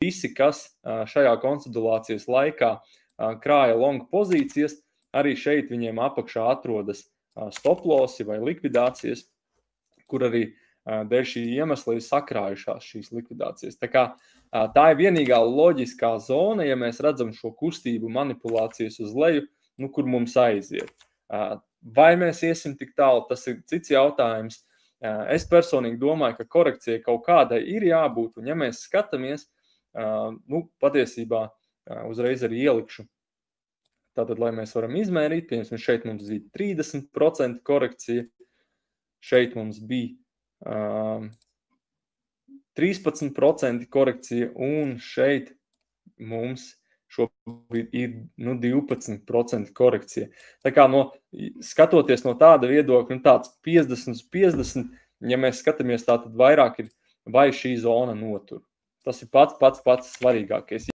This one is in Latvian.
visi, kas šajā konsolidācijas laikā krāja long pozīcijas, arī šeit viņiem apakšā atrodas stop lossi vai likvidācijas, kur arī dēļ šī iemesla ir sakrājušās šīs likvidācijas. Tā ir vienīgā loģiskā zona, ja mēs redzam šo kustību manipulācijas uz leju, kur mums aiziet. Vai mēs iesim tik tālu, tas ir cits jautājums. Es personīgi domāju, ka korekcija kaut kādai ir jābūt, un ja mēs skatāmies, patiesībā uzreiz arī ielikšu. Tātad, lai mēs varam izmērīt, piemēram, šeit mums bija 30% korekcija, šeit mums bija 13% korekcija, un šeit mums šobrīd ir 12% korekcija. Tā kā skatoties no tāda viedokļa, tāds 50/50, ja mēs skatāmies, tātad vairāk ir, vai šī zona notur. Tas ir pats svarīgākais.